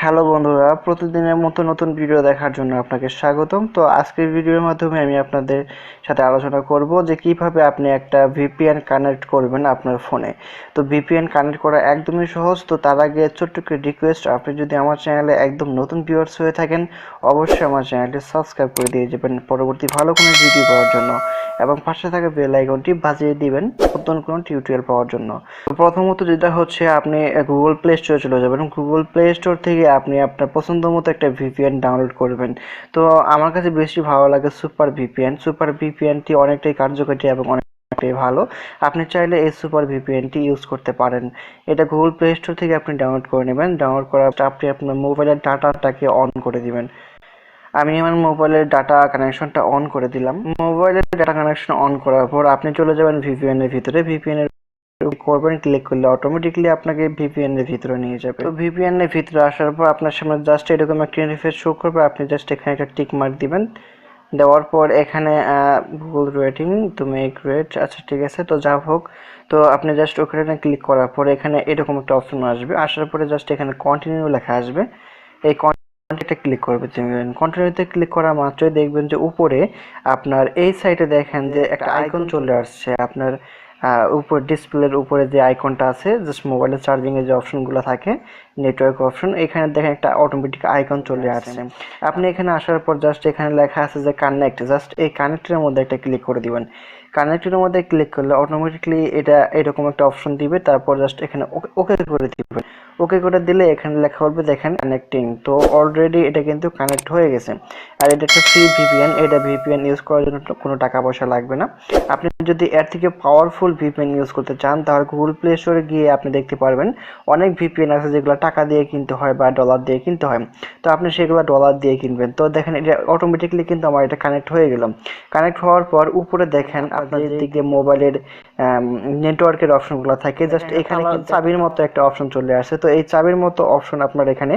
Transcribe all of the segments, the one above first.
Hello বন্ধুরা, প্রতিদিনের মতো নতুন ভিডিও দেখার জন্য আপনাকে স্বাগতম। তো আজকের ভিডিওর মাধ্যমে আমি আপনাদের সাথে আলোচনা করব যে কিভাবে আপনি একটা ভিপিএন কানেক্ট করবেন আপনার ফোনে। তো ভিপিএন কানেক্ট করা একদমই সহজ। তো তার আগে ছোট্ট একটা রিকোয়েস্ট, আপনি যদি আমার চ্যানেলে একদম নতুন ভিউয়ার্স হয়ে থাকেন অবশ্যই আমার চ্যানেলটি সাবস্ক্রাইব করে দিয়ে যাবেন পরবর্তী ভালো কোনো ভিডিও পাওয়ার জন্য, এবং পাশে থাকা বেল আইকনটি বাজিয়ে দিবেন নতুন কোনো টিউটোরিয়াল পাওয়ার জন্য। প্রথমত যেটা হচ্ছে, আপনি গুগল প্লে স্টোরে চলে যাবেন। গুগল প্লে স্টোর থেকে আপনি আপনার পছন্দ মতো একটা ভিপিএন ডাউনলোড করবেন। তো আমার কাছে বেশি ভালো লাগে সুপার ভিপিএন। সুপার ভিপিএনটি অনেকটাই কার্যকরী এবং অনেকটাই ভালো। আপনি চাইলে এই সুপার ভিপিএনটি ইউজ করতে পারেন। এটা গুগল প্লে স্টোর থেকে আপনি ডাউনলোড করে নেবেন। ডাউনলোড করার পর আপনি আপনার মোবাইলের ডাটাটাকে অন করে দিবেন। আমি আমার মোবাইলের ডাটা কানেকশনটা অন করে দিলাম। মোবাইলের ডাটা কানেকশন অন করার পর আপনি চলে যাবেন ভিপিএন এর ভিতরে। ভিপিএন এর করবেন, ক্লিক করলে অটোমেটিকলি আপনাকে ভিপিএন এর ভিতরে নিয়ে যাবে। তো ভিপিএন এর ভিতরে আসার পর আপনার সামনে জাস্ট এরকম একটা ইন্টারফেস শো করবে। আপনি জাস্ট এখানে একটা টিক মার্ক দিবেন। দেওয়ার পর এখানে Google rating to make rate, আচ্ছা ঠিক আছে, তো যা হোক। তো আপনি জাস্ট ওখানে ক্লিক করার পরে এখানে এরকম একটা অপশন আসবে। আসার পরে জাস্ট এখানে কন্টিনিউ লেখা আসবে। এই কন্টিনিউতে ক্লিক করবে। কন্টিনিউতে ক্লিক করা মাত্রই দেখবেন যে উপরে আপনার এই সাইডে দেখেন যে একটা আইকন চলে আসছে। আপনার উপর ডিসপ্লের উপরে যে আইকনটা আছে, জাস্ট মোবাইলের চার্জিং এর যে অপশনগুলো থাকে, নেটওয়ার্ক অপশন, এখানে দেখেন একটা অটোমেটিক আইকন চলে আসছে। আপনি এখানে আসার পর জাস্ট এখানে লেখা আছে যে কানেক্ট, জাস্ট এই কানেক্টের মধ্যে একটা ক্লিক করে দিবেন। কানেক্টের মধ্যে ক্লিক করলে অটোমেটিকলি এটা এরকম একটা অপশন দিবে। তারপর জাস্ট এখানে ওকে করে দিবেন। ওকে করে দিলে এখানে লেখা হবে দেখেন কানেক্টিং। তো অলরেডি এটা কিন্তু কানেক্ট হয়ে গেছে। আর এটা একটা ফ্রি ভিপিএন। এটা ভিপিএন ইউজ করার জন্য কোনো টাকা পয়সা লাগবে না। আপনি যদি এর থেকে পাওয়ারফুল ভিপিএন ইউজ করতে চান তাহলে গুগল প্লে স্টোরে গিয়ে আপনি দেখতে পারবেন অনেক ভিপিএন আছে যেগুলো টাকা দিয়ে কিনতে হয় বা ডলার দিয়ে কিনতে হয়। তো আপনি সেগুলো ডলার দিয়ে কিনবেন। তো দেখেন এটা অটোমেটিকলি কিন্তু আমার এটা কানেক্ট হয়ে গেল। কানেক্ট হওয়ার পর উপরে দেখেন আপনার যেদিকে মোবাইলের নেটওয়ার্কের অপশনগুলো থাকে, জাস্ট এখানে কিন্তু চাবির মতো একটা অপশন চলে আসে। তো এই চাবির মতো অপশন আপনার এখানে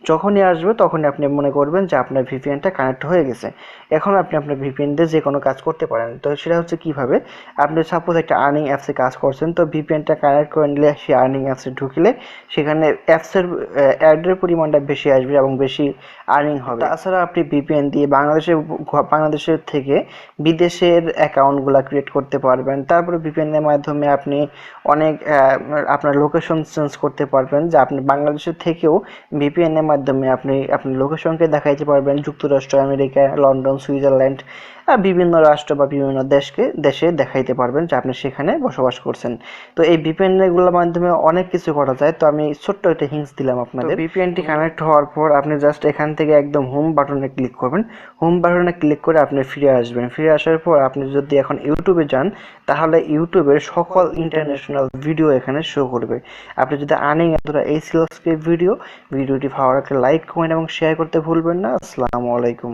যখনই আসবে তখনই আপনি মনে করবেন যে আপনার ভিপিএনটা কানেক্ট হয়ে গেছে। এখন আপনি আপনার ভিপিএন দিয়ে যে কোনো কাজ করতে পারেন। তো সেটা হচ্ছে কিভাবে, আপনি সাপোজ একটা আর্নিং অ্যাপসে কাজ করছেন, তো ভিপিএনটা কানেক্ট করে নিলে সেই আর্নিং অ্যাপসে ঢুকলে সেখানে অ্যাপসের অ্যাডের পরিমাণটা বেশি আসবে এবং বেশি আর্নিং হবে। তাছাড়া আপনি ভিপিএন দিয়ে বাংলাদেশের থেকে বিদেশের অ্যাকাউন্টগুলো ক্রিয়েট করতে পারবেন। তারপরে ভিপিএনের মাধ্যমে আপনি অনেক আপনার লোকেশন চেঞ্জ করতে পারবেন, যে আপনি বাংলাদেশের থেকেও ভিপিএনের মাধ্যমে আপনি আপনার লোকেশনকে দেখাইতে পারবেন যুক্তরাষ্ট্র, আমেরিকা, লন্ডন, সুইজারল্যান্ড, বিভিন্ন রাষ্ট্র বা বিভিন্ন দেশে দেখাইতে পারবেন যে আপনি সেখানে বসবাস করছেন। তো এই ভিপিএন গুলোর মাধ্যমে অনেক কিছু করা যায়। তো আমি ছোট্ট একটা হিন্টস দিলাম আপনাদের। ভিপিএনটি কানেক্ট হওয়ার পর আপনি জাস্ট এখান থেকে একদম হোম বাটনে ক্লিক করবেন। হোম বাটনে ক্লিক করে আপনি ফিরে আসবেন। ফিরে আসার পর আপনি যদি এখন ইউটিউবে যান তাহলে ইউটিউবের সকল ইন্টারন্যাশনাল ভিডিও এখানে শো করবে। আপনি যদি আর্নিং এই ভিডিওটি ভালো লাগলে লাইক, কমেন্ট এবং শেয়ার করতে ভুলবেন না। আসসালামু আলাইকুম।